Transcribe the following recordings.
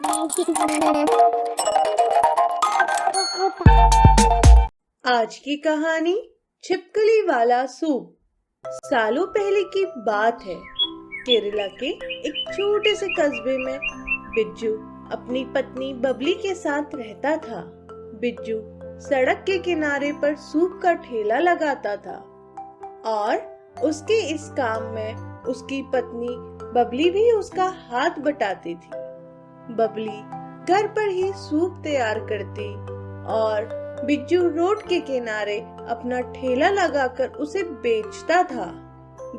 आज की कहानी छिपकली वाला सूप। सालों पहले की बात है। केरला के एक छोटे से कस्बे में बिज्जू अपनी पत्नी बबली के साथ रहता था। बिज्जू सड़क के किनारे पर सूप का ठेला लगाता था और उसके इस काम में उसकी पत्नी बबली भी उसका हाथ बटाती थी। बबली घर पर ही सूप तैयार करती और बिज्जू रोड के किनारे अपना ठेला लगाकर उसे बेचता था।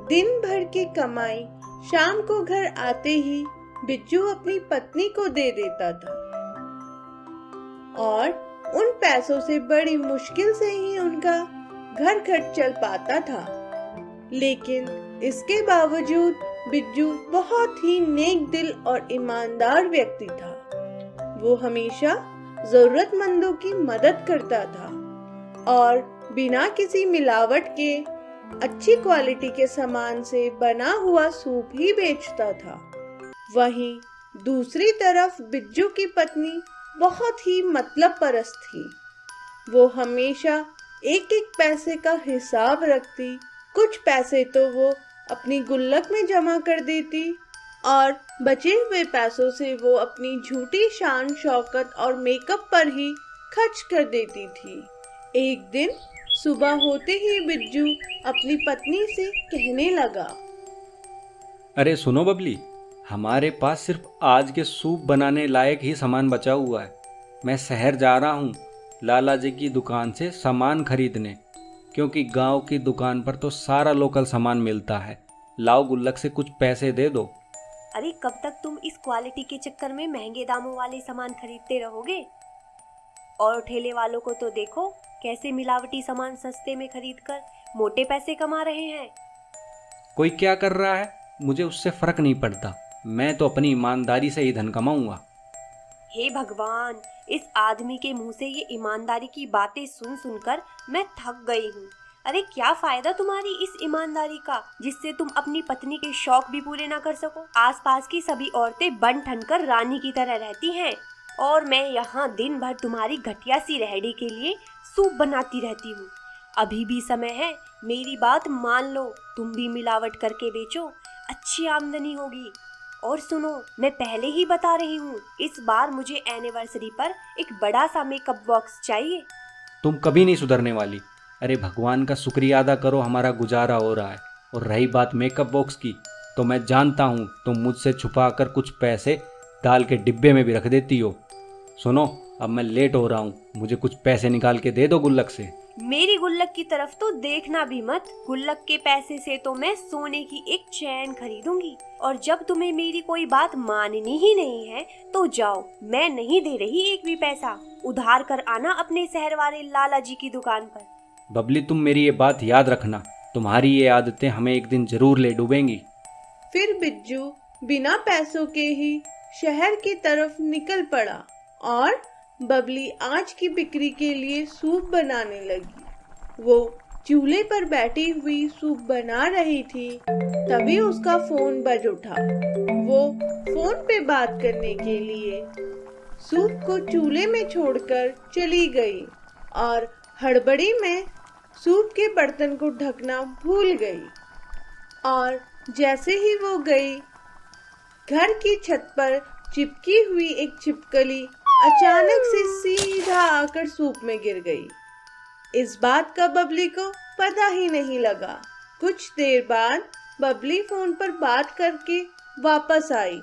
दिन भर की कमाई शाम को घर आते ही बिज्जू अपनी पत्नी को दे देता था और उन पैसों से बड़ी मुश्किल से ही उनका घर खर्च चल पाता था। लेकिन इसके बावजूद बिज्जू बहुत ही नेक दिल और ईमानदार व्यक्ति था। वो हमेशा जरूरतमंदों की मदद करता था और बिना किसी मिलावट के अच्छी क्वालिटी के सामान से बना हुआ सूप ही बेचता था। वहीं दूसरी तरफ बिज्जू की पत्नी बहुत ही मतलब परस्त थी। वो हमेशा एक एक पैसे का हिसाब रखती। कुछ पैसे तो वो अपनी गुल्लक में जमा कर देती और बचे हुए पैसों से वो अपनी झूठी शान शौकत और मेकअप पर ही खर्च कर देती थी। एक दिन सुबह होते ही बिज्जू अपनी पत्नी से कहने लगा, अरे सुनो बबली, हमारे पास सिर्फ आज के सूप बनाने लायक ही सामान बचा हुआ है। मैं शहर जा रहा हूँ लाला जी की दुकान से सामान खरीदने, क्योंकि गांव की दुकान पर तो सारा लोकल सामान मिलता है। लाओ गुल्लक से कुछ पैसे दे दो। अरे कब तक तुम इस क्वालिटी के चक्कर में महंगे दामों वाले सामान खरीदते रहोगे? और ठेले वालों को तो देखो कैसे मिलावटी सामान सस्ते में खरीदकर मोटे पैसे कमा रहे हैं। कोई क्या कर रहा है मुझे उससे फर्क नहीं पड़ता। मैं तो अपनी ईमानदारी से ही धन कमाऊंगा। हे भगवान, इस आदमी के मुंह से ये ईमानदारी की बातें सुन सुनकर मैं थक गई हूँ। अरे क्या फायदा तुम्हारी इस ईमानदारी का जिससे तुम अपनी पत्नी के शौक भी पूरे ना कर सको। आसपास की सभी औरतें बन ठन कर रानी की तरह रहती हैं और मैं यहाँ दिन भर तुम्हारी घटिया सी रेहड़ी के लिए सूप बनाती रहती हूँ। अभी भी समय है, मेरी बात मान लो, तुम भी मिलावट करके बेचो, अच्छी आमदनी होगी। और सुनो, मैं पहले ही बता रही हूँ, इस बार मुझे एनिवर्सरी पर एक बड़ा सा मेकअप बॉक्स चाहिए। तुम कभी नहीं सुधरने वाली। अरे भगवान का शुक्रिया अदा करो, हमारा गुजारा हो रहा है। और रही बात मेकअप बॉक्स की, तो मैं जानता हूँ तुम मुझसे छुपा कर कुछ पैसे दाल के डिब्बे में भी रख देती हो। सुनो, अब मैं लेट हो रहा हूँ, मुझे कुछ पैसे निकाल के दे दो गुल्लक से। मेरी गुल्लक की तरफ तो देखना भी मत। गुल्लक के पैसे से तो मैं सोने की एक चैन खरीदूंगी। और जब तुम्हें मेरी कोई बात माननी ही नहीं है तो जाओ, मैं नहीं दे रही एक भी पैसा। उधार कर आना अपने शहर वाले लाला जी की दुकान पर। बबली, तुम मेरी ये बात याद रखना, तुम्हारी ये आदतें हमें एक दिन जरूर ले डूबेंगी। फिर बिज्जू बिना पैसों के ही शहर की तरफ निकल पड़ा और बबली आज की बिक्री के लिए सूप बनाने लगी। वो चूल्हे पर बैठी हुई सूप बना रही थी, तभी उसका फोन बज उठा। वो फोन पे बात करने के लिए सूप को चूल्हे में छोड़कर चली गई और हड़बड़ी में सूप के बर्तन को ढकना भूल गई। और जैसे ही वो गई, घर की छत पर चिपकी हुई एक छिपकली अचानक से सीधा आकर सूप में गिर गई। इस बात का बबली को पता ही नहीं लगा। कुछ देर बाद बबली फोन पर बात करके वापस आई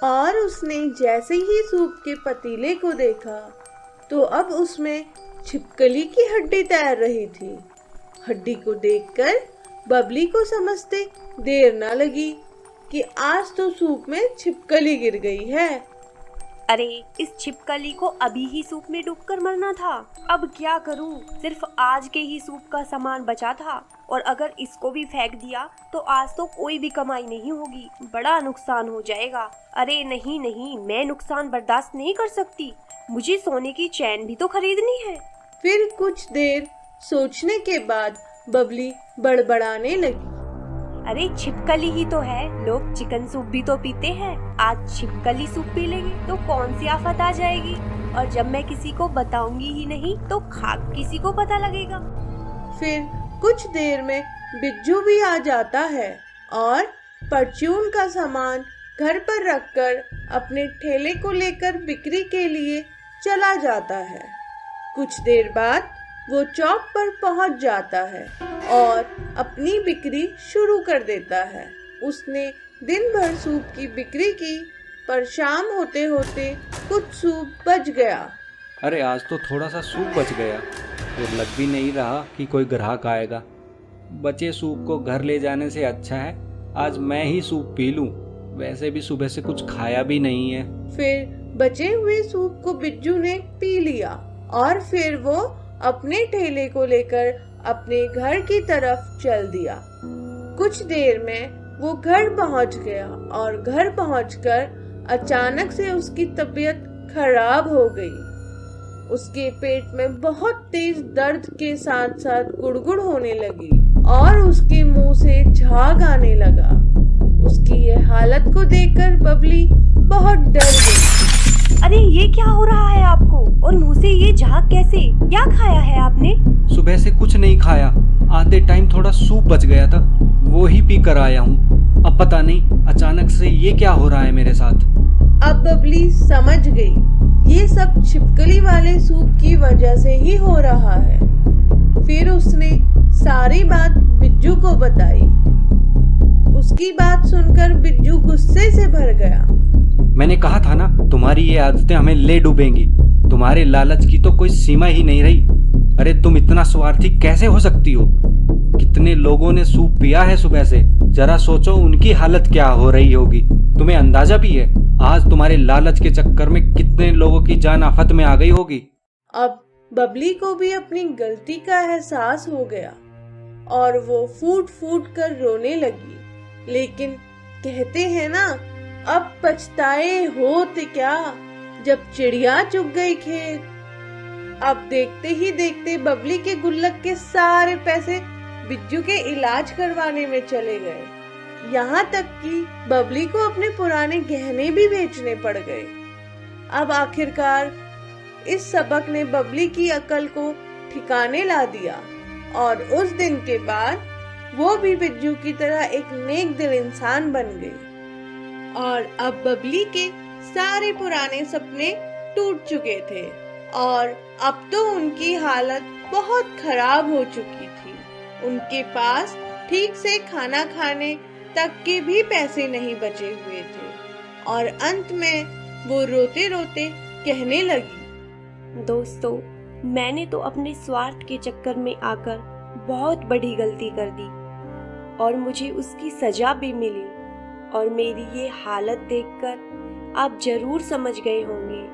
और उसने जैसे ही सूप के पतीले को देखा तो अब उसमें छिपकली की हड्डी तैर रही थी। हड्डी को देखकर बबली को समझते देर न लगी कि आज तो सूप में छिपकली गिर गई है। अरे इस छिपकली को अभी ही सूप में डूबकर मरना था। अब क्या करूं? सिर्फ आज के ही सूप का सामान बचा था और अगर इसको भी फेंक दिया तो आज तो कोई भी कमाई नहीं होगी, बड़ा नुकसान हो जाएगा। अरे नहीं नहीं, मैं नुकसान बर्दाश्त नहीं कर सकती। मुझे सोने की चैन भी तो खरीदनी है। फिर कुछ देर सोचने के बाद बबली बड़बड़ाने लगी, अरे छिपकली ही तो है, लोग चिकन सूप भी तो पीते हैं। आज छिपकली सूप पी लेंगे तो कौन सी आफत आ जाएगी। और जब मैं किसी को बताऊंगी ही नहीं तो खाक किसी को पता लगेगा। फिर कुछ देर में बिज्जू भी आ जाता है और परचून का सामान घर पर रखकर अपने ठेले को लेकर बिक्री के लिए चला जाता है। कुछ देर बाद वो चौक पर पहुंच जाता है और अपनी बिक्री शुरू कर देता है। उसने दिन भर सूप की बिक्री की, पर शाम होते होते कुछ सूप बच गया। अरे आज तो थोड़ा सा सूप बच गया और लग भी नहीं रहा कि कोई ग्राहक आएगा। बचे सूप को घर ले जाने से अच्छा है आज मैं ही सूप पी लूं। वैसे भी सुबह से कुछ खाया भी नहीं है। फिर बचे हुए सूप को बिज्जू ने पी लिया और फिर वो अपने ठेले को लेकर अपने घर की तरफ चल दिया। कुछ देर में वो घर पहुंच गया और घर पहुंचकर अचानक से उसकी तबीयत खराब हो गई। उसके पेट में बहुत तेज दर्द के साथ साथ गुड़गुड़ होने लगी और उसके मुंह से झाग आने लगा। उसकी ये हालत को देखकर बबली बहुत डर गई। अरे ये क्या हो रहा है आपको, और मुंह से ये झाग कैसे? क्या खाया है आपने? सुबह से कुछ नहीं खाया, आधे टाइम थोड़ा सूप बच गया था, वो ही पी कर आया हूँ। अब पता नहीं अचानक से ये क्या हो रहा है मेरे साथ। अब बबली समझ गई ये सब छिपकली वाले सूप की वजह से ही हो रहा है। फिर उसने सारी बात बिज्जू को बताई। उसकी बात सुनकर बिज्जू गुस्से से भर गया। मैंने कहा था ना तुम्हारी ये आदतें हमें ले डूबेंगी। तुम्हारे लालच की तो कोई सीमा ही नहीं रही। अरे तुम इतना स्वार्थी कैसे हो सकती हो? कितने लोगों ने सूप पिया है सुबह से, जरा सोचो उनकी हालत क्या हो रही होगी। तुम्हें अंदाजा भी है आज तुम्हारे लालच के चक्कर में कितने लोगों की जान आफत में आ गई होगी। अब बबली को भी अपनी गलती का एहसास हो गया और वो फूट फूट कर रोने लगी। लेकिन कहते हैं ना, अब पछताए होते क्या जब चिड़िया चुग गई खेत। अब देखते ही देखते बबली के गुल्लक के सारे पैसे बिज्जू के इलाज करवाने में चले गए। यहाँ तक कि बबली को अपने पुराने गहने भी बेचने पड़ गए। अब आखिरकार इस सबक ने बबली की अकल को ठिकाने ला दिया और उस दिन के बाद वो भी बिज्जू की तरह एक नेक दिल इंसान बन गई। और अब बबली के सारे पुराने सपने टूट चुके थे और अब तो उनकी हालत बहुत खराब हो चुकी थी। उनके पास ठीक से खाना खाने तक के भी पैसे नहीं बचे हुए थे और अंत में वो रोते रोते कहने लगी, दोस्तों मैंने तो अपने स्वार्थ के चक्कर में आकर बहुत बड़ी गलती कर दी और मुझे उसकी सजा भी मिली। और मेरी ये हालत देखकर आप जरूर समझ गए होंगे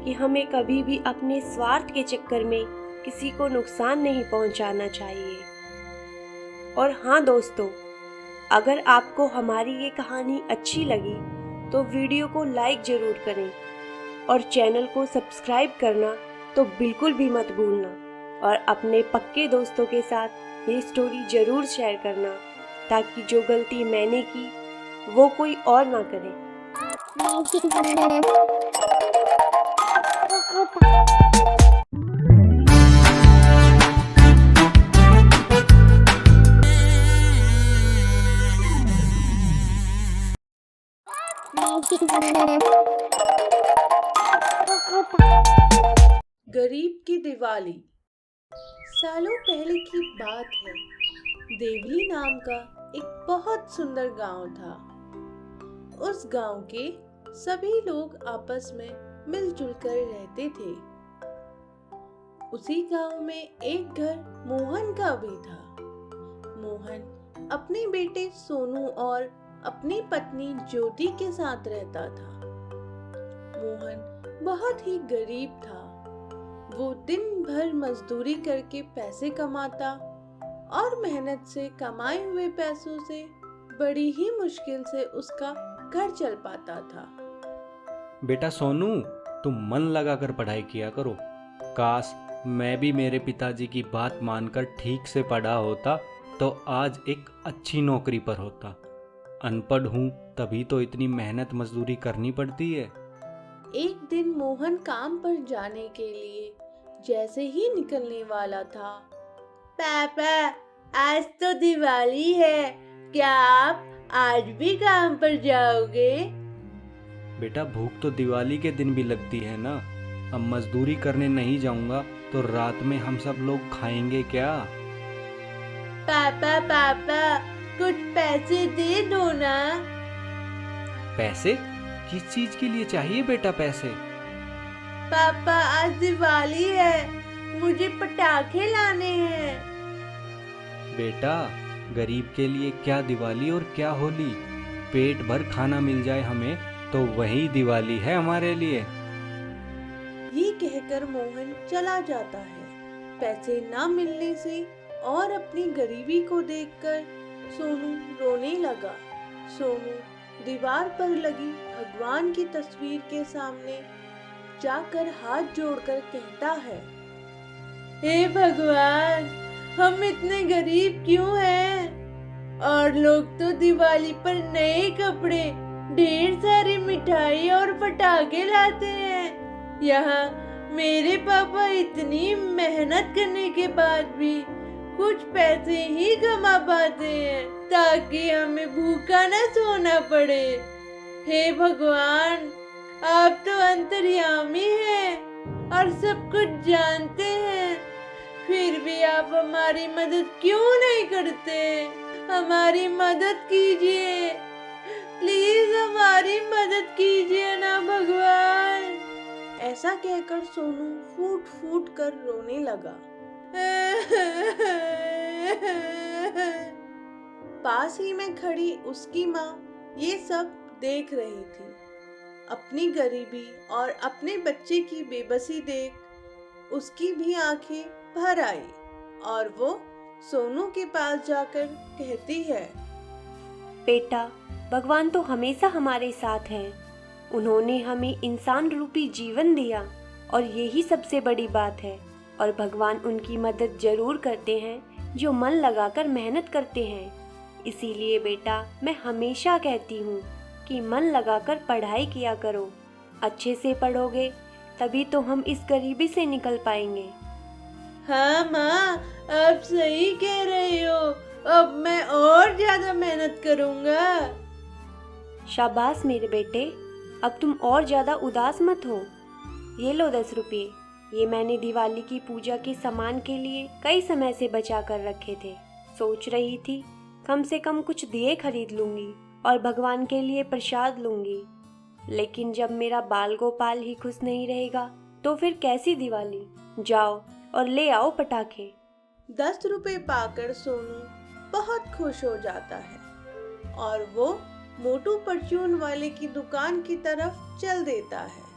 कि हमें कभी भी अपने स्वार्थ के चक्कर में किसी को नुकसान नहीं पहुंचाना चाहिए। और हाँ दोस्तों, अगर आपको हमारी ये कहानी अच्छी लगी तो वीडियो को लाइक जरूर करें और चैनल को सब्सक्राइब करना तो बिल्कुल भी मत भूलना। और अपने पक्के दोस्तों के साथ ये स्टोरी जरूर शेयर करना ताकि जो गलती मैंने की वो कोई और ना करे। गरीब की दिवाली। सालों पहले की बात है। देवली नाम का एक बहुत सुंदर गांव था। उस गांव के सभी लोग आपस में मिलजुल कर रहते थे। उसी गांव में एक घर मोहन का भी था। मोहन अपने बेटे सोनू और अपनी पत्नी ज्योति के साथ रहता था। मोहन बहुत ही गरीब था। वो दिन भर मजदूरी करके पैसे कमाता और मेहनत से कमाए हुए पैसों से बड़ी ही मुश्किल से उसका घर चल पाता था। बेटा सोनू, तुम मन लगाकर पढ़ाई किया करो। काश मैं भी मेरे पिताजी की बात मानकर ठीक से पढ़ा होता तो आज एक अच्छी नौकरी पर होता। अनपढ़ हूँ तभी तो इतनी मेहनत मजदूरी करनी पड़ती है। एक दिन मोहन काम पर जाने के लिए जैसे ही निकलने वाला था, पापा आज तो दिवाली है, क्या आप आज भी काम पर जाओगे? बेटा भूख तो दिवाली के दिन भी लगती है ना। अब मजदूरी करने नहीं जाऊंगा तो रात में हम सब लोग खाएंगे क्या? पापा पापा कुछ पैसे दे दो ना। पैसे? किस चीज के लिए चाहिए बेटा पैसे? पापा आज दिवाली है, मुझे पटाखे लाने हैं। बेटा गरीब के लिए क्या दिवाली और क्या होली। पेट भर खाना मिल जाए हमें तो वही दिवाली है हमारे लिए। ये कहकर मोहन चला जाता है। पैसे ना मिलने से और अपनी गरीबी को देखकर सोनू रोने लगा। सोनू दीवार पर लगी भगवान की तस्वीर के सामने जाकर हाथ जोड़कर कहता है, हे भगवान, हम इतने गरीब क्यों हैं? और लोग तो दिवाली पर नए कपड़े, ढेर सारी मिठाई और पटाखे लाते हैं। यहाँ मेरे पापा इतनी मेहनत करने के बाद भी कुछ पैसे ही कमा पाते हैं ताकि हमें भूखा न सोना पड़े। हे भगवान, आप तो अंतर्यामी हैं और सब कुछ जानते हैं, फिर भी आप हमारी मदद क्यों नहीं करते? हमारी मदद कीजिए, प्लीज हमारी मदद कीजिए ना भगवान। ऐसा कहकर सोनू फूट फूट कर रोने लगा। पास ही में खड़ी उसकी माँ ये सब देख रही थी। अपनी गरीबी और अपने बच्चे की बेबसी देख उसकी भी आंखें भर आई और वो सोनू के पास जाकर कहती है, बेटा भगवान तो हमेशा हमारे साथ हैं। उन्होंने हमें इंसान रूपी जीवन दिया और यही सबसे बड़ी बात है। और भगवान उनकी मदद जरूर करते हैं जो मन लगाकर मेहनत करते हैं। इसीलिए बेटा मैं हमेशा कहती हूँ कि मन लगाकर पढ़ाई किया करो। अच्छे से पढ़ोगे तभी तो हम इस गरीबी से निकल पाएंगे। हाँ माँ, आप सही कह रहे हो, अब मैं और ज्यादा मेहनत करूँगा। शाबाश मेरे बेटे, अब तुम और ज्यादा उदास मत हो। ये लो 10 रुपये, ये मैंने दिवाली की पूजा के सामान के लिए कई समय से बचा कर रखे थे। सोच रही थी कम से कम कुछ दिए खरीद लूंगी और भगवान के लिए प्रसाद लूंगी, लेकिन जब मेरा बाल गोपाल ही खुश नहीं रहेगा तो फिर कैसी दिवाली। जाओ और ले आओ पटाखे। 10 रुपए पाकर सोनू बहुत खुश हो जाता है और वो मोटू परचून वाले की दुकान की तरफ चल देता है।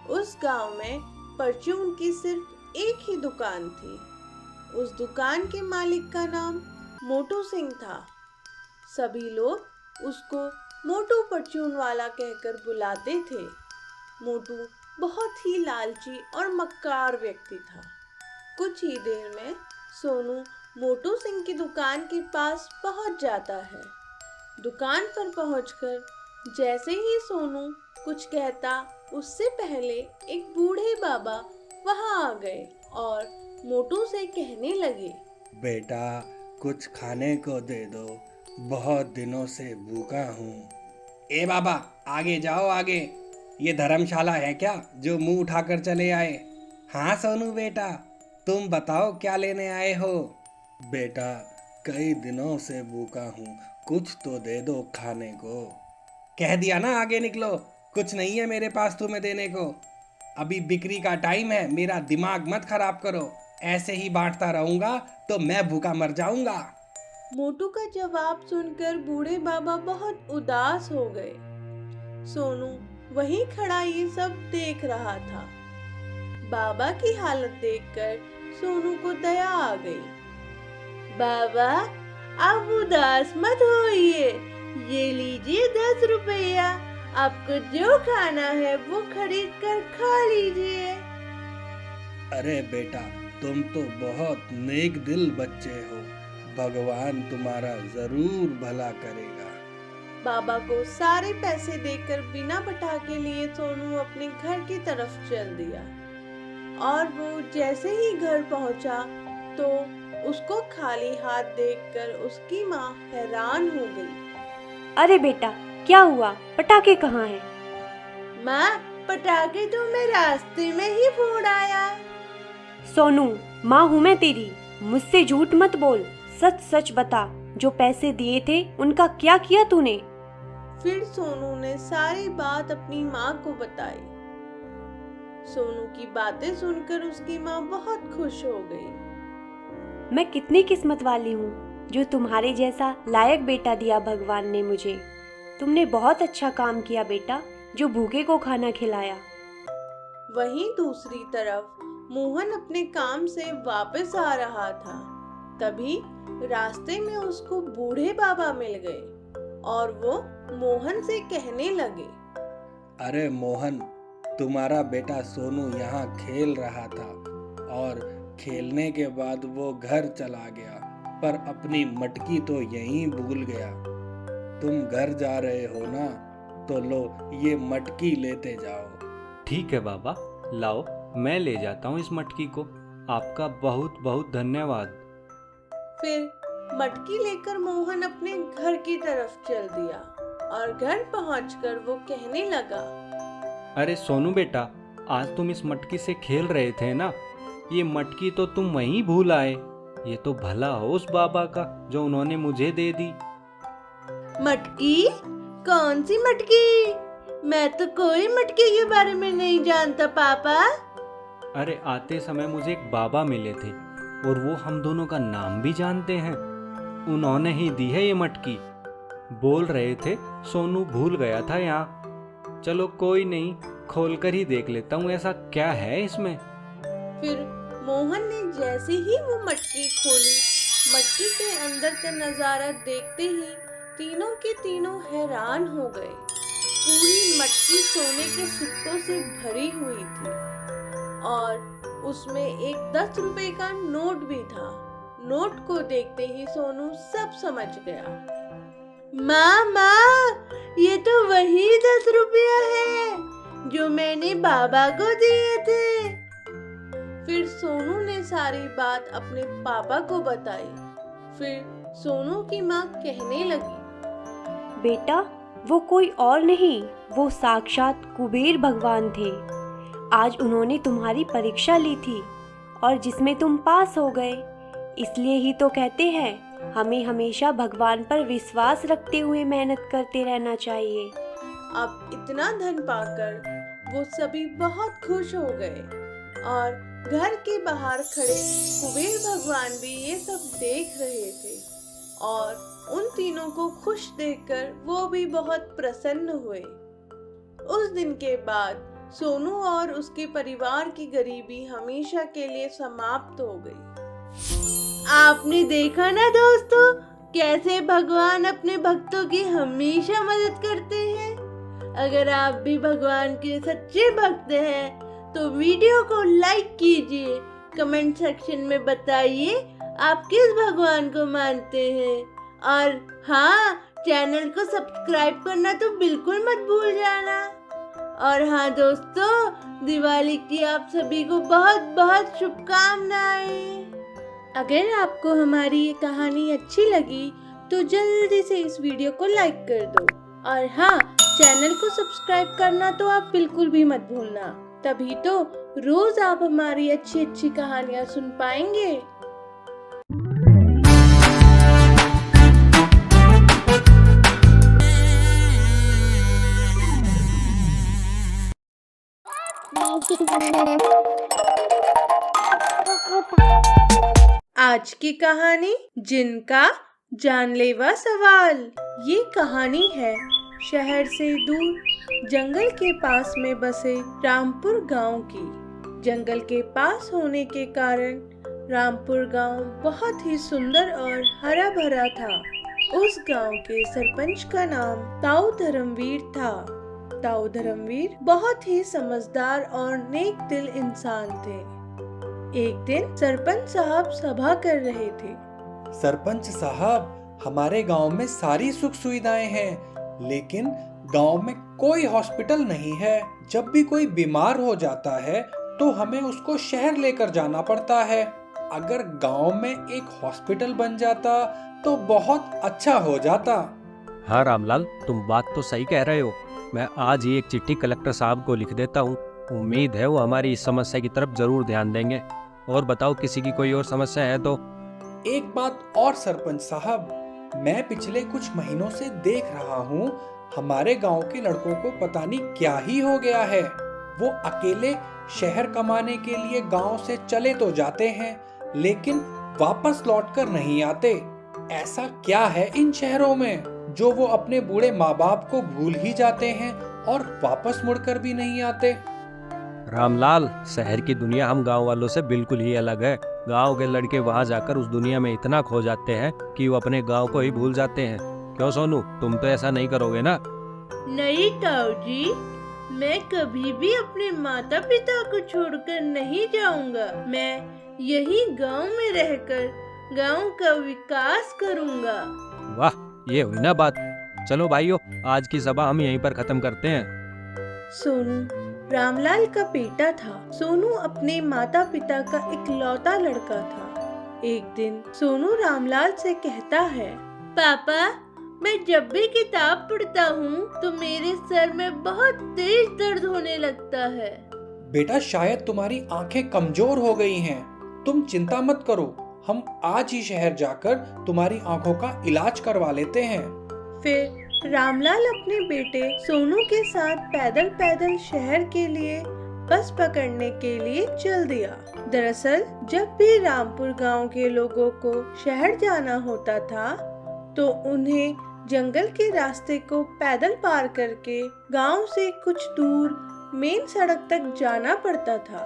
उस गांव में परचून की सिर्फ एक ही दुकान थी। उस दुकान के मालिक का नाम मोटू सिंह था। सभी लोग उसको मोटू परचून वाला कहकर बुलाते थे। मोटू बहुत ही लालची और मक्कार व्यक्ति था। कुछ ही देर में सोनू मोटू सिंह की दुकान के पास पहुंच जाता है। दुकान पर पहुंचकर जैसे ही सोनू कुछ कहता, उससे पहले एक बूढ़े बाबा वहां आ गए और मोटू से कहने लगे, बेटा कुछ खाने को दे दो, बहुत दिनों से भूखा हूँ। ए बाबा आगे जाओ आगे, ये धर्मशाला है क्या जो मुंह उठाकर चले आए? हाँ सोनू बेटा, तुम बताओ क्या लेने आए हो? बेटा कई दिनों से भूखा हूँ, कुछ तो दे दो खाने को। कह दिया ना आगे निकलो, कुछ नहीं है मेरे पास तुम्हें देने को। अभी बिक्री का टाइम है, मेरा दिमाग मत खराब करो। ऐसे ही बांटता रहूंगा तो मैं भूखा मर जाऊंगा। मोटू का जवाब सुनकर बूढ़े बाबा बहुत उदास हो गए। सोनू वहीं खड़ा ये सब देख रहा था। बाबा की हालत देखकर सोनू को दया आ गई। बाबा आप उदास मत होइए, ये लीजिए 10 रुपया, आपको जो खाना है वो खरीद कर खा लीजिए। अरे बेटा तुम तो बहुत नेक दिल बच्चे हो, भगवान तुम्हारा जरूर भला करेगा। बाबा को सारे पैसे देकर बिना पटाखे लिए सोनू अपने घर की तरफ चल दिया। और वो जैसे ही घर पहुंचा तो उसको खाली हाथ देखकर उसकी माँ हैरान हो गई। अरे बेटा, क्या हुआ? पटाखे कहाँ हैं? माँ, पटाखे तो मैं रास्ते में ही फोड़ आया। सोनू, माँ हूँ मैं तेरी, मुझसे झूठ मत बोल, सच सच बता, जो पैसे दिए थे उनका क्या किया तूने? फिर सोनू ने सारी बात अपनी माँ को बताई। सोनू की बातें सुनकर उसकी माँ बहुत खुश हो गई। मैं कितनी किस्मत वाली हूँ जो तुम्हारे जैसा लायक बेटा दिया भगवान ने मुझे। तुमने बहुत अच्छा काम किया बेटा, जो भूखे को खाना खिलाया। वहीं दूसरी तरफ मोहन अपने काम से वापस आ रहा था। तभी रास्ते में उसको बूढ़े बाबा मिल गए और वो मोहन से कहने लगे, अरे मोहन, तुम्हारा बेटा सोनू यहाँ खेल रहा था और खेलने के बाद वो घर चला गया, पर अपनी मटकी तो यहीं भूल गया। तुम घर जा रहे हो ना, तो लो ये मटकी लेते जाओ। ठीक है बाबा, लाओ मैं ले जाता हूँ इस मटकी को। आपका बहुत बहुत धन्यवाद। फिर मटकी लेकर मोहन अपने घर की तरफ चल दिया और घर पहुंचकर वो कहने लगा, अरे सोनू बेटा, आज तुम इस मटकी से खेल रहे थे ना, ये मटकी तो तुम वहीं भूल आए। ये तो भला हो उस बाबा का जो उन्होंने मुझे दे दी। मटकी? कौन सी मटकी? मैं तो कोई मटकी के बारे में नहीं जानता पापा। अरे आते समय मुझे एक बाबा मिले थे और वो हम दोनों का नाम भी जानते हैं। उन्होंने ही दी है ये मटकी। बोल रहे थे सोनू भूल गया था यहाँ। चलो कोई नहीं, खोल कर ही देख लेता हूँ ऐसा क्या है इसमें। फिर मोहन ने जैसे ही वो मटकी खोली, मटकी के अंदर का नजारा देखते ही तीनों के तीनों हैरान हो गए। पूरी मटकी सोने के सिक्कों से भरी हुई थी और उसमें एक 10 रुपए का नोट भी था। नोट को देखते ही सोनू सब समझ गया। माँ, ये तो वही 10 रुपया है जो मैंने बाबा को दिए थे। फिर सोनू ने सारी बात अपने पापा को बताई। फिर सोनू की माँ कहने लगी, बेटा, वो कोई और नहीं, वो साक्षात कुबेर भगवान थे। आज उन्होंने तुम्हारी परीक्षा ली थी और जिसमें तुम पास हो गए। इसलिए ही तो कहते हैं, हमें हमेशा भगवान पर विश्वास रखते हुए मेहनत करते रहना चाहिए। अब इतना धन पाकर वो सभी बहुत खुश हो गए और घर के बाहर खड़े कुबेर भगवान भी ये सब देख रहे थे और उन तीनों को खुश देखकर वो भी बहुत प्रसन्न हुए। उस दिन के बाद सोनू और उसके परिवार की गरीबी हमेशा के लिए समाप्त हो गई। आपने देखा ना दोस्तों, कैसे भगवान अपने भक्तों की हमेशा मदद करते हैं। अगर आप भी भगवान के सच्चे भक्त हैं तो वीडियो को लाइक कीजिए, कमेंट सेक्शन में बताइए आप किस भगवान को मानते हैं और हाँ, चैनल को सब्सक्राइब करना तो बिल्कुल मत भूल जाना। और हाँ दोस्तों, दिवाली की आप सभी को बहुत बहुत शुभकामनाएं। अगर आपको हमारी ये कहानी अच्छी लगी तो जल्दी से इस वीडियो को लाइक कर दो और हाँ, चैनल को सब्सक्राइब करना तो आप बिल्कुल भी मत भूलना। तभी तो रोज आप हमारी अच्छी अच्छी कहानियाँ सुन पाएंगे। आज की कहानी जिनका जानलेवा सवाल। ये कहानी है शहर से दूर जंगल के पास में बसे रामपुर गांव की। जंगल के पास होने के कारण रामपुर गांव बहुत ही सुंदर और हरा भरा था। उस गांव के सरपंच का नाम ताऊ धर्मवीर था। ताऊ धर्मवीर बहुत ही समझदार और नेक दिल इंसान थे। एक दिन सरपंच साहब सभा कर रहे थे। सरपंच साहब, हमारे गांव में सारी सुख सुविधाएं हैं, लेकिन गांव में कोई हॉस्पिटल नहीं है। जब भी कोई बीमार हो जाता है तो हमें उसको शहर लेकर जाना पड़ता है। अगर गांव में एक हॉस्पिटल बन जाता तो बहुत अच्छा हो जाता। हाँ रामलाल, तुम बात तो सही कह रहे हो। मैं आज ही एक चिट्ठी कलेक्टर साहब को लिख देता हूँ। उम्मीद है वो हमारी इस समस्या की तरफ जरूर ध्यान देंगे। और बताओ, किसी की कोई और समस्या है तो? एक बात और सरपंच साहब, मैं पिछले कुछ महीनों से देख रहा हूँ हमारे गांव के लड़कों को पता नहीं क्या ही हो गया है। वो अकेले शहर कमाने के लिए गांव से चले तो जाते हैं, लेकिन वापस लौटकर नहीं आते। ऐसा क्या है इन शहरों में जो वो अपने बूढ़े माँ बाप को भूल ही जाते हैं और वापस मुड़कर भी नहीं आते? रामलाल, शहर की दुनिया हम गांव वालों से बिल्कुल ही अलग है। गांव के लड़के वहां जाकर उस दुनिया में इतना खो जाते हैं कि वो अपने गांव को ही भूल जाते हैं। क्यों सोनू, तुम तो ऐसा नहीं करोगे ना? नहीं ताऊ जी, मैं कभी भी अपने माता पिता को छोड़कर नहीं जाऊंगा। मैं यही गांव में रहकर गांव का विकास करूंगा। वाह, ये हुई ना बात। चलो भाइयों, आज की सभा हम यहीं पर खत्म करते हैं। सोनू रामलाल का बेटा था। सोनू अपने माता पिता का इकलौता लड़का था। एक दिन सोनू रामलाल से कहता है, पापा, मैं जब भी किताब पढ़ता हूँ तो मेरे सर में बहुत तेज दर्द होने लगता है। बेटा, शायद तुम्हारी आंखें कमजोर हो गई हैं। तुम चिंता मत करो, हम आज ही शहर जाकर तुम्हारी आंखों का इलाज करवा लेते हैं। फिर रामलाल अपने बेटे सोनू के साथ पैदल पैदल शहर के लिए बस पकड़ने के लिए चल दिया। दरअसल जब भी रामपुर गांव के लोगों को शहर जाना होता था तो उन्हें जंगल के रास्ते को पैदल पार करके गांव से कुछ दूर मेन सड़क तक जाना पड़ता था।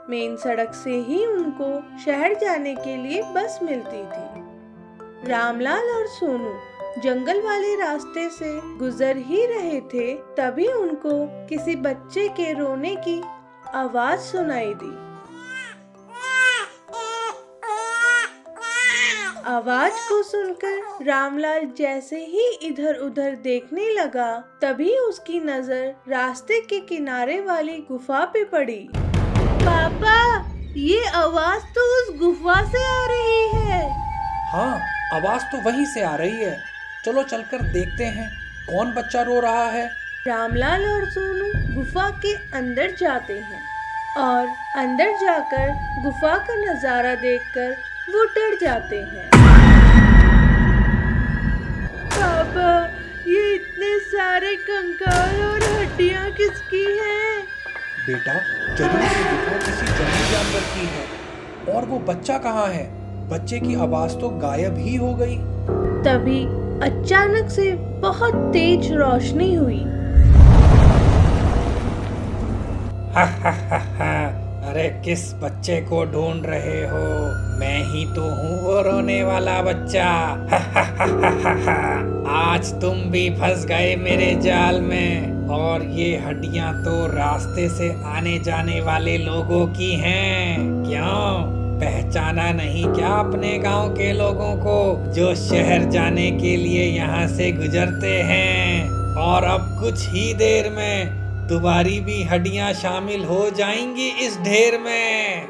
मेन सड़क से ही उनको शहर जाने के लिए बस मिलती थी। रामलाल और सोनू जंगल वाले रास्ते से गुजर ही रहे थे, तभी उनको किसी बच्चे के रोने की आवाज सुनाई दी। आवाज को सुनकर रामलाल जैसे ही इधर उधर देखने लगा, तभी उसकी नजर रास्ते के किनारे वाली गुफा पे पड़ी। पापा, ये आवाज तो उस गुफा से आ रही है। हाँ, आवाज तो वहीं से आ रही है। चलो चलकर देखते हैं कौन बच्चा रो रहा है। रामलाल और सोनू गुफा के अंदर जाते हैं और अंदर जाकर गुफा का नजारा देखकर वो डर जाते हैं। पापा, ये इतने सारे कंकाल और हड्डियां किसकी हैं? बेटा, जरूर से गुफा किसी जंगली जानवर की है। और वो बच्चा कहाँ है? बच्चे की आवाज तो गायब ही हो गई। तभी अचानक से बहुत तेज रोशनी हुई। अरे, किस बच्चे को ढूंढ रहे हो? मैं ही तो हूँ वो रोने वाला बच्चा। आज तुम भी फंस गए मेरे जाल में। और ये हड्डियां तो रास्ते से आने जाने वाले लोगों की हैं। क्यों, पहचाना नहीं क्या अपने गांव के लोगों को जो शहर जाने के लिए यहाँ से गुजरते हैं? और अब कुछ ही देर में तुम्हारी भी हड्डियां शामिल हो जाएंगी इस ढेर में।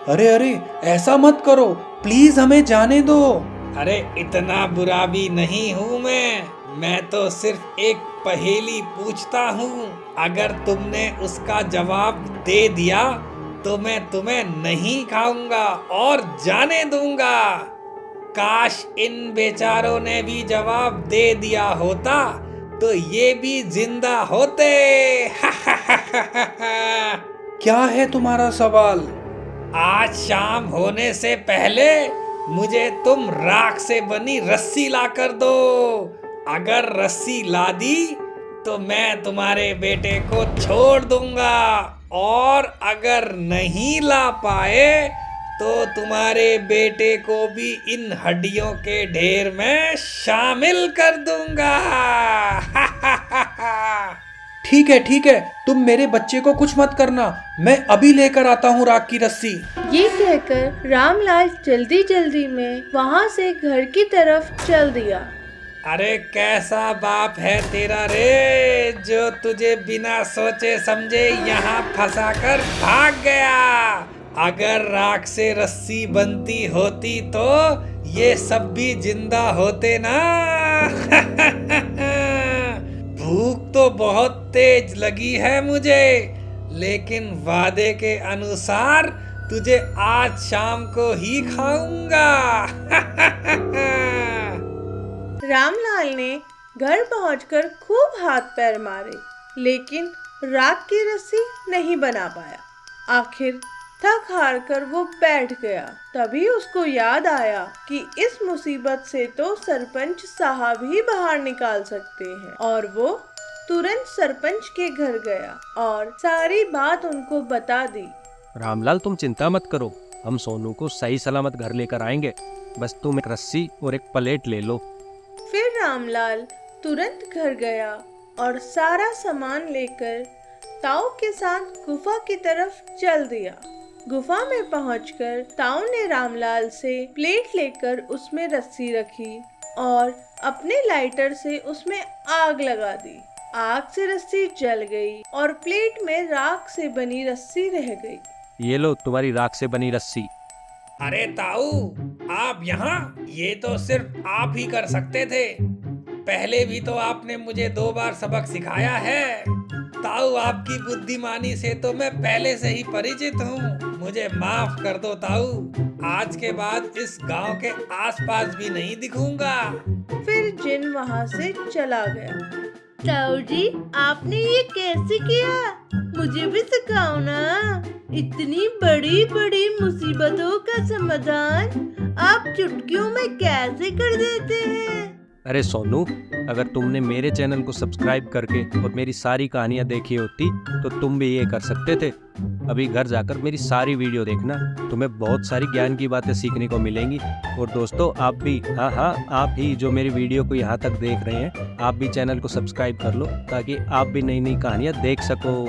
अरे अरे, ऐसा मत करो, प्लीज हमें जाने दो। अरे, इतना बुरा भी नहीं हूँ मैं तो सिर्फ एक पहेली पूछता हूँ। अगर तुमने उसका जवाब दे दिया तो मैं तुम्हें नहीं खाऊंगा और जाने दूंगा। काश इन बेचारों ने भी जवाब दे दिया होता तो ये भी जिंदा होते। क्या है तुम्हारा सवाल? आज शाम होने से पहले मुझे तुम राख से बनी रस्सी ला कर दो। अगर रस्सी ला दी तो मैं तुम्हारे बेटे को छोड़ दूंगा, और अगर नहीं ला पाए तो तुम्हारे बेटे को भी इन हड्डियों के ढेर में शामिल कर दूंगा। ठीक है, तुम मेरे बच्चे को कुछ मत करना। मैं अभी लेकर आता हूँ राख की रस्सी। ये कहकर रामलाल जल्दी जल्दी में वहां से घर की तरफ चल दिया। अरे कैसा बाप है तेरा रे, जो तुझे बिना सोचे समझे यहाँ फंसा कर भाग गया। अगर राख से रस्सी बनती होती तो ये सब भी जिंदा होते ना। भूख तो बहुत तेज लगी है मुझे, लेकिन वादे के अनुसार तुझे आज शाम को ही खाऊंगा। रामलाल ने घर पहुंचकर खूब हाथ पैर मारे, लेकिन राख की रस्सी नहीं बना पाया। आखिर थक हार कर वो बैठ गया। तभी उसको याद आया कि इस मुसीबत से तो सरपंच साहब ही बाहर निकाल सकते हैं, और वो तुरंत सरपंच के घर गया और सारी बात उनको बता दी। रामलाल तुम चिंता मत करो, हम सोनू को सही सलामत घर लेकर आएंगे। बस तुम एक रस्सी और एक प्लेट ले लो। फिर रामलाल तुरंत घर गया और सारा सामान लेकर ताऊ के साथ गुफा की तरफ चल दिया। गुफा में पहुंचकर ताऊ ने रामलाल से प्लेट लेकर उसमें रस्सी रखी और अपने लाइटर से उसमें आग लगा दी। आग से रस्सी जल गई और प्लेट में राख से बनी रस्सी रह गई। ये लो तुम्हारी राख से बनी रस्सी। अरे ताऊ, आप यहाँ? ये तो सिर्फ आप ही कर सकते थे। पहले भी तो आपने मुझे 2 बार सबक सिखाया है। ताऊ, आपकी बुद्धिमानी से तो मैं पहले से ही परिचित हूँ। मुझे माफ कर दो ताऊ, आज के बाद इस गांव के आसपास भी नहीं दिखूंगा। फिर जिन वहाँ से चला गया। ताऊ जी, आपने ये कैसे किया? मुझे भी सिखाओ ना। इतनी बड़ी बड़ी मुसीबतों का समाधान आप चुटकियों में कैसे कर देते हैं? अरे सोनू, अगर तुमने मेरे चैनल को सब्सक्राइब करके और मेरी सारी कहानियाँ देखी होती तो तुम भी ये कर सकते थे। अभी घर जाकर मेरी सारी वीडियो देखना, तुम्हें बहुत सारी ज्ञान की बातें सीखने को मिलेंगी। और दोस्तों, आप भी, हाँ, आप ही जो मेरी वीडियो को यहाँ तक देख रहे हैं, आप भी चैनल को सब्सक्राइब कर लो ताकि आप भी नई नई कहानियाँ देख सको।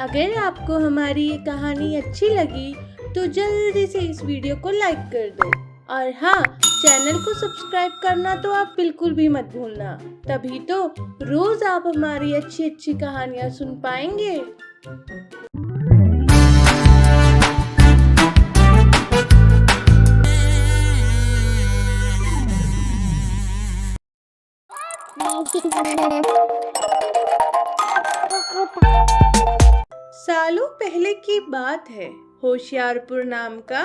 अगर आपको हमारी ये कहानी अच्छी लगी तो जल्दी से इस वीडियो को लाइक कर दो, और हाँ, चैनल को सब्सक्राइब करना तो आप बिल्कुल भी मत भूलना। तभी तो रोज आप हमारी अच्छी अच्छी कहानियाँ सुन पाएंगे। सालों पहले की बात है। होशियारपुर नाम का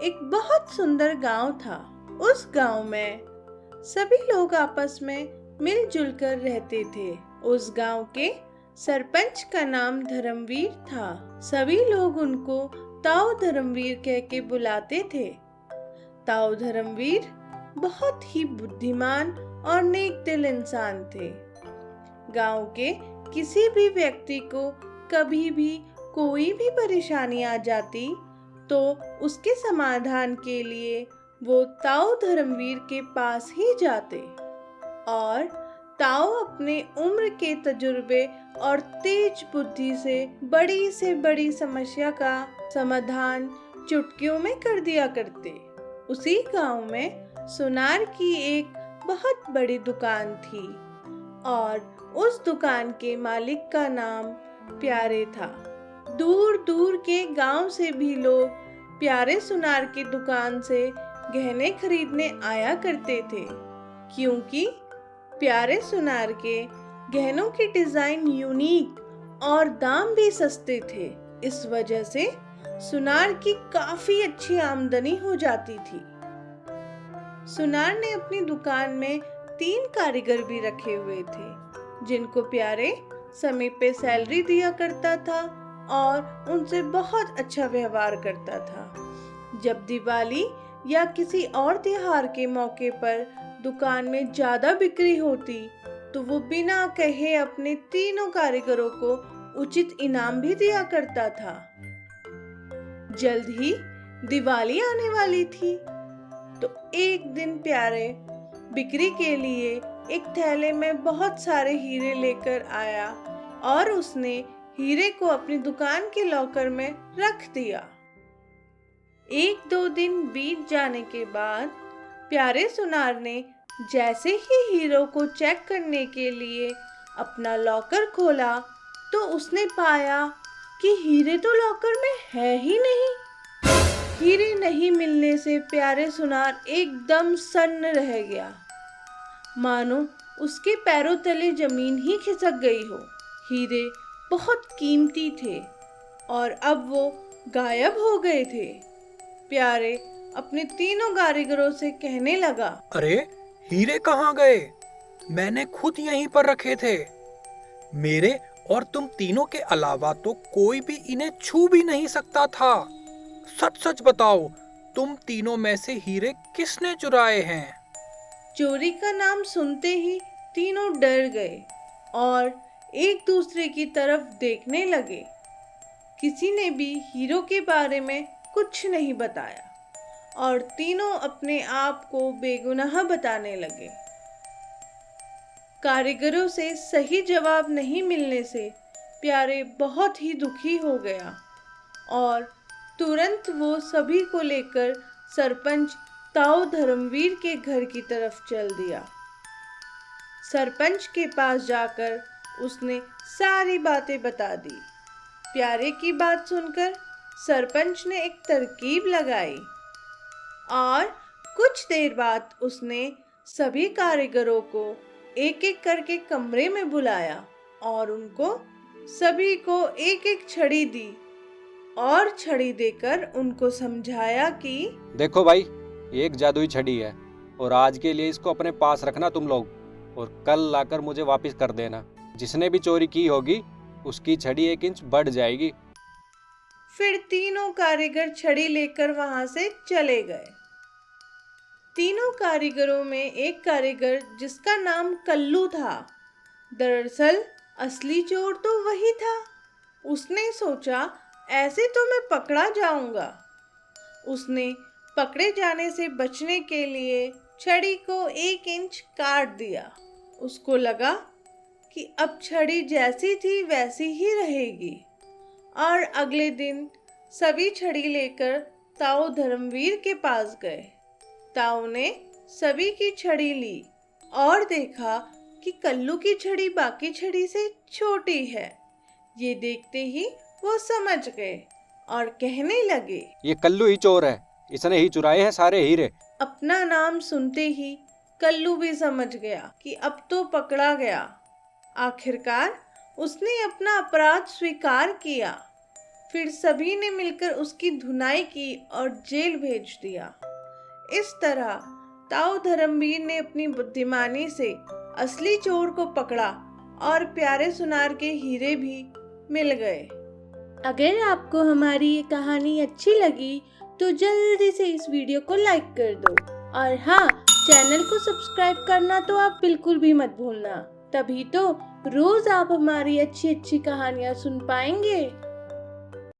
एक बहुत सुंदर गांव था। उस गांव में सभी लोग आपस में मिलजुल कर रहते थे। उस गांव के सरपंच का नाम धर्मवीर था। सभी लोग उनको ताऊ धर्मवीर कह के बुलाते थे। ताऊ धर्मवीर बहुत ही बुद्धिमान और नेक दिल इंसान थे। गांव के किसी भी व्यक्ति को कभी भी कोई भी परेशानी आ जाती तो उसके समाधान के लिए वो ताऊ धर्मवीर के पास ही जाते, और ताऊ अपने उम्र के तजुर्बे और तेज बुद्धि से बड़ी समस्या का समाधान चुटकियों में कर दिया करते। उसी गांव में सुनार की एक बहुत बड़ी दुकान थी, और उस दुकान के मालिक का नाम प्यारे था। दूर दूर के गांव से भी लोग प्यारे सुनार की दुकान से गहने खरीदने आया करते थे, क्योंकि प्यारे सुनार के गहनों की डिजाइन यूनिक और दाम भी सस्ते थे। इस वजह से सुनार की काफी अच्छी आमदनी हो जाती थी। सुनार ने अपनी दुकान में 3 कारीगर भी रखे हुए थे, जिनको प्यारे समय पे सैलरी दिया करता था और उनसे बहुत अच्छा व्यवहार करता था। जब दिवाली या किसी और त्योहार के मौके पर दुकान में ज्यादा बिक्री होती तो वो बिना कहे अपने 3 कारीगरों को उचित इनाम भी दिया करता था। जल्द ही दिवाली आने वाली थी, तो एक दिन प्यारे बिक्री के लिए एक थैले में बहुत सारे हीरे लेकर आया और उसने हीरे को अपनी दुकान के लॉकर में रख दिया। 1-2 दिन बीत जाने के बाद प्यारे सुनार ने जैसे ही हीरो को चेक करने के लिए अपना लॉकर खोला तो उसने पाया कि हीरे तो लॉकर में है ही नहीं। हीरे नहीं मिलने से प्यारे सुनार एकदम सन्न रह गया, मानो उसके पैरों तले जमीन ही खिसक गई हो। हीरे बहुत कीमती थे और अब वो गायब हो गए थे। प्यारे अपने तीनों कारीगरों से कहने लगा, अरे हीरे कहाँ गए? मैंने खुद यहीं पर रखे थे। मेरे और तुम तीनों के अलावा तो कोई भी इन्हें छू भी नहीं सकता था। सच सच बताओ, तुम तीनों में से हीरे किसने चुराए हैं? चोरी का नाम सुनते ही तीनों डर गए और एक दूसरे की तरफ देखने लगे। किसी ने भी हीरो के बारे में कुछ नहीं बताया और तीनों अपने आप को बेगुनाह बताने लगे। कारीगरों से सही जवाब नहीं मिलने से प्यारे बहुत ही दुखी हो गया और तुरंत वो सभी को लेकर सरपंच ताऊ धर्मवीर के घर की तरफ चल दिया। सरपंच के पास जाकर उसने सारी बातें बता दी। प्यारे की बात सुनकर सरपंच ने एक तरकीब लगाई और कुछ देर बाद उसने सभी कारीगरों को एक एक करके कमरे में बुलाया और उनको सभी को एक एक छड़ी दी और छड़ी देकर उनको समझाया कि देखो भाई, एक जादुई छड़ी है और आज के लिए इसको अपने पास रखना तुम लोग, और कल लाकर मुझे वापस कर देना। जिसने भी चोरी की होगी उसकी छड़ी 1 इंच बढ़ जाएगी। फिर तीनों कारीगर छड़ी लेकर वहां से चले गए। तीनों कारीगरों में एक कारीगर जिसका नाम कल्लू था, दरअसल असली चोर तो वही था। उसने सोचा ऐसे तो मैं पकड़ा जाऊंगा। उसने पकड़े जाने से बचने के लिए छड़ी को 1 इंच काट दिया। उसको लगा कि अब छड़ी जैसी थी वैसी ही रहेगी और अगले दिन सभी छड़ी लेकर ताऊ धर्मवीर के पास गए। ताऊ ने सभी की छड़ी ली और देखा कि कल्लू की छड़ी बाकी छड़ी से छोटी है। ये देखते ही वो समझ गए और कहने लगे, ये कल्लू ही चोर है, इसने ही चुराए हैं सारे हीरे। अपना नाम सुनते ही कल्लू भी समझ गया कि अब तो पकड़ा गया। आखिरकार उसने अपना अपराध स्वीकार किया। फिर सभी ने मिलकर उसकी धुनाई की और जेल भेज दिया। इस तरह ताऊ धर्मवीर ने अपनी बुद्धिमानी से असली चोर को पकड़ा और प्यारे सुनार के हीरे भी मिल गए। अगर आपको हमारी ये कहानी अच्छी लगी तो जल्दी से इस वीडियो को लाइक कर दो और हाँ, चैनल को सब्सक्राइब करना तो आप बिल्कुल भी मत भूलना। तभी तो रोज आप हमारी अच्छी अच्छी कहानियाँ सुन पाएंगे।